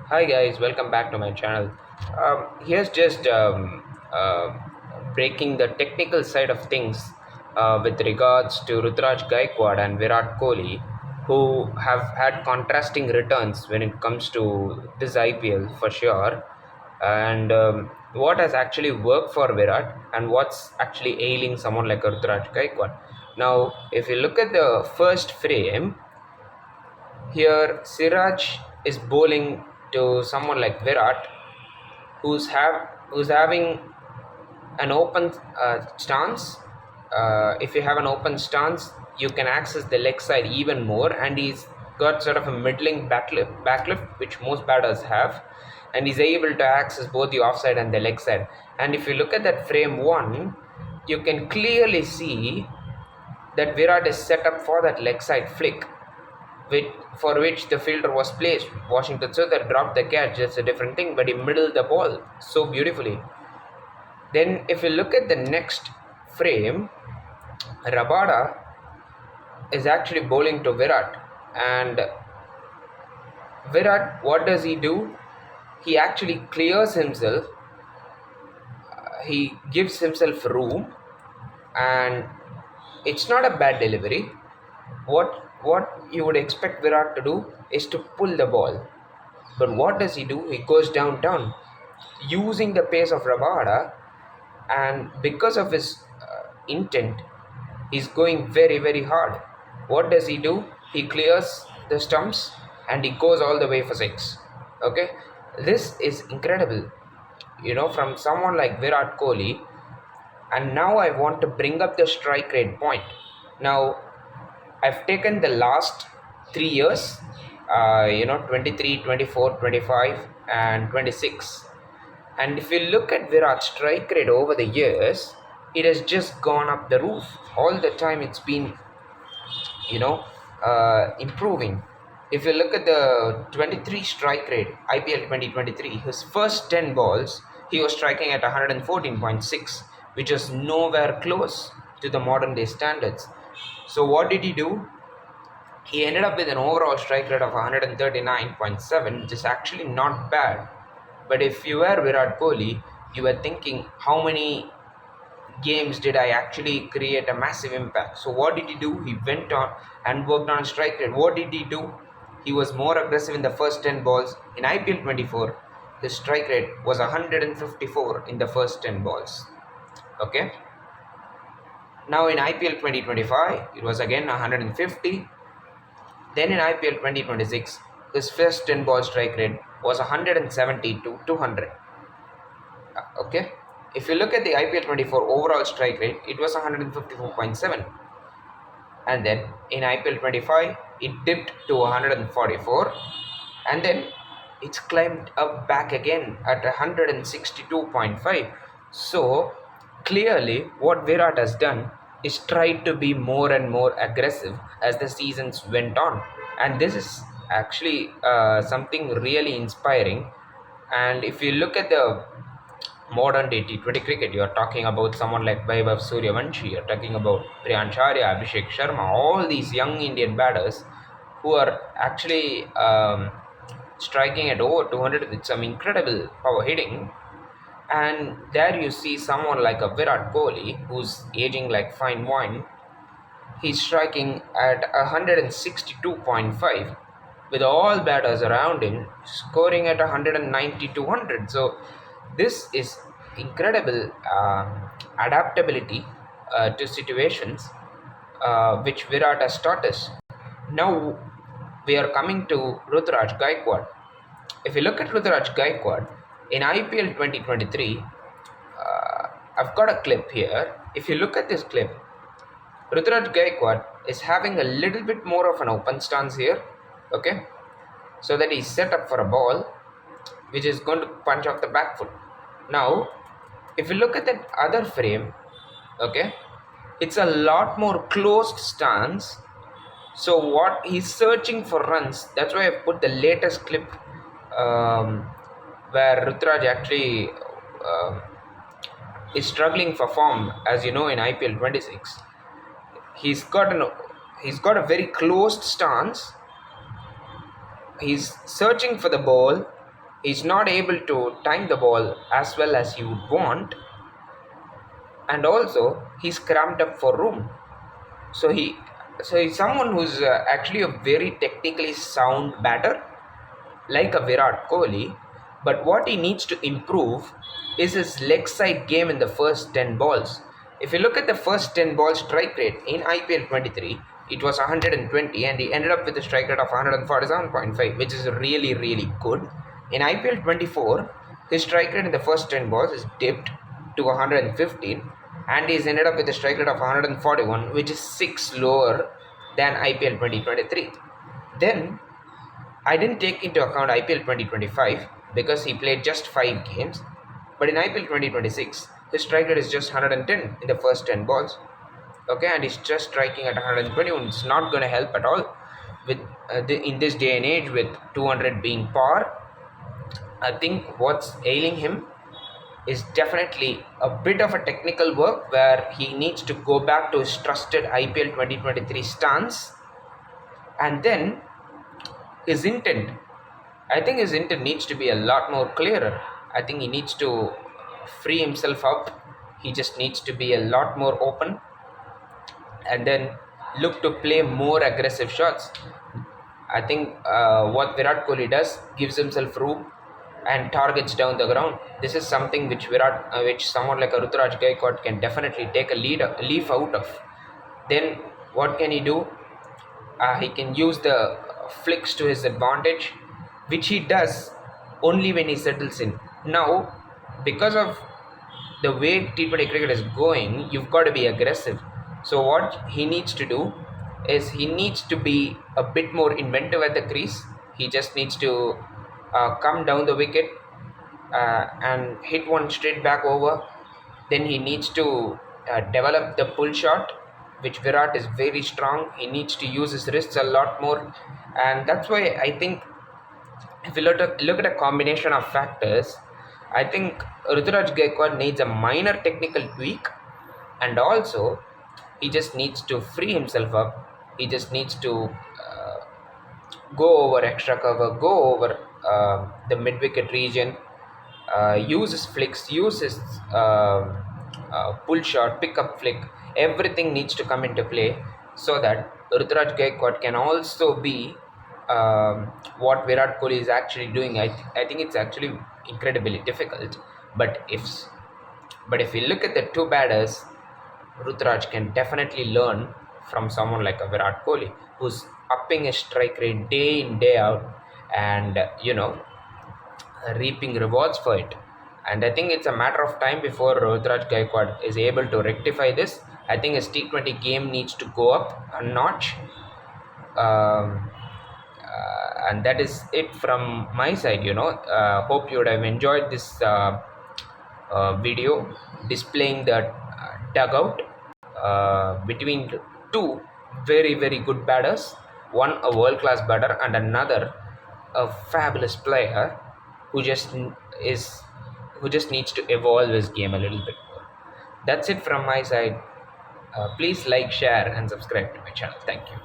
Hi guys, welcome back to my channel. Here's just breaking the technical side of things with regards to Ruturaj Gaikwad and Virat Kohli, who have had contrasting returns when it comes to this IPL for sure. And what has actually worked for Virat and what's actually ailing someone like Ruturaj Gaikwad. Now, if you look at the first frame, here, Siraj is bowling to someone like Virat, who's having an open stance. If you have an open stance, you can access the leg side even more, and he's got sort of a middling backlift, which most batters have, and he's able to access both the offside and the leg side. And if you look at that frame one, you can clearly see that Virat is set up for that leg side flick for which the fielder was placed. Washington Sundar dropped the catch, that's a different thing, but he middled the ball so beautifully. Then, if you look at the next frame, Rabada is actually bowling to Virat, and Virat, what does he do? He actually clears himself, he gives himself room, and it's not a bad delivery. What you would expect Virat to do is to pull the ball. But what does he do? He goes down, using the pace of Rabada, and because of his intent, he's going very, very hard. What does he do? He clears the stumps and he goes all the way for six. Okay, this is incredible, from someone like Virat Kohli. And now I want to bring up the strike rate point. Now, I've taken the last 3 years, 23, 24, 25, and 26. And if you look at Virat's strike rate over the years, it has just gone up the roof. All the time it's been, improving. If you look at the 23 strike rate, IPL 2023, his first 10 balls, he was striking at 114.6, which is nowhere close to the modern day standards. So what did he do? He ended up with an overall strike rate of 139.7, which is actually not bad. But if you were Virat Kohli, you were thinking, how many games did I actually create a massive impact? So what did he do? He went on and worked on strike rate. What did he do? He was more aggressive in the first 10 balls. In IPL 24, his strike rate was 154 in the first 10 balls. Okay. Now in IPL 2025, it was again 150. Then in IPL 2026, his first 10 ball strike rate was 170 to 200. Okay. If you look at the IPL 24 overall strike rate, it was 154.7. And then in IPL 25, it dipped to 144. And then it's climbed up back again at 162.5. So clearly, what Virat has done is tried to be more and more aggressive as the seasons went on. And this is actually something really inspiring. And if you look at the modern day T20 cricket, you are talking about someone like Vaibhav Suryavanshi, you are talking about Priyansh Arya, Abhishek Sharma, all these young Indian batters who are actually striking at over 200 with some incredible power hitting. And there you see someone like a Virat Kohli who's aging like fine wine. He's striking at 162.5 with all batters around him scoring at 190 to 100. So this is incredible adaptability to situations which Virat has taught us. Now we are coming to Ruturaj Gaikwad. If you look at Ruturaj Gaikwad in IPL 2023, I've got a clip here. If you look at this clip, Ruturaj Gaikwad is having a little bit more of an open stance here, okay, so that he's set up for a ball which is going to punch off the back foot. Now, if you look at that other frame, okay, it's a lot more closed stance. So what he's searching for runs. That's why I put the latest clip where Ruturaj actually is struggling for form, as you know, in IPL 26. He's got a very closed stance. He's searching for the ball, He's not able to time the ball as well as you would want, and also he's cramped up for room. So he's someone who's actually a very technically sound batter, like a Virat Kohli, but what he needs to improve is his leg side game in the first 10 balls. If you look at the first 10 ball strike rate in IPL 23, it was 120 and he ended up with a strike rate of 147.5, which is really, really good. In IPL 24, his strike rate in the first 10 balls is dipped to 115 and he's ended up with a strike rate of 141, which is 6 lower than IPL 2023. Then I didn't take into account IPL 2025 because he played just 5 games. But in IPL 2026, his strike rate is just 110 in the first 10 balls. Okay, and he's just striking at 121. It's not going to help at all with in this day and age with 200 being par. I think what's ailing him is definitely a bit of a technical work where he needs to go back to his trusted IPL 2023 stance, and then his intent. I think his intent needs to be a lot more clearer. I think he needs to free himself up. He just needs to be a lot more open and then look to play more aggressive shots. I think what Virat Kohli does gives himself room and targets down the ground. This is something which someone like a Ruturaj Gaikwad can definitely take a leaf out of. Then what can he do? He can use the flicks to his advantage, which he does only when he settles in. Now, because of the way T20 cricket is going, you've got to be aggressive. So, what he needs to do is he needs to be a bit more inventive at the crease. He just needs to come down the wicket and hit one straight back over. Then he needs to develop the pull shot, which Virat is very strong. He needs to use his wrists a lot more, and that's why I think if you look at a combination of factors, I think Ruturaj Gaikwad needs a minor technical tweak, and also he just needs to free himself up. He just needs to go over extra cover, go over the mid wicket region, use his flicks, use his pull shot, pick up flick. Everything needs to come into play so that Ruturaj Gaikwad can also be what Virat Kohli is actually doing. I think it's actually incredibly difficult. But if you look at the two batters, Ruturaj can definitely learn from someone like a Virat Kohli who's upping his strike rate day in day out, and reaping rewards for it. And I think it's a matter of time before Ruturaj Gaikwad is able to rectify this. I think his T20 game needs to go up a notch. Um, and that is it from my side. Hope you would have enjoyed this video displaying the dugout between two very, very good batters, one a world class batter and another a fabulous player who just is who just needs to evolve his game a little bit more. That's it from my side. Please like, share and subscribe to my channel. Thank you.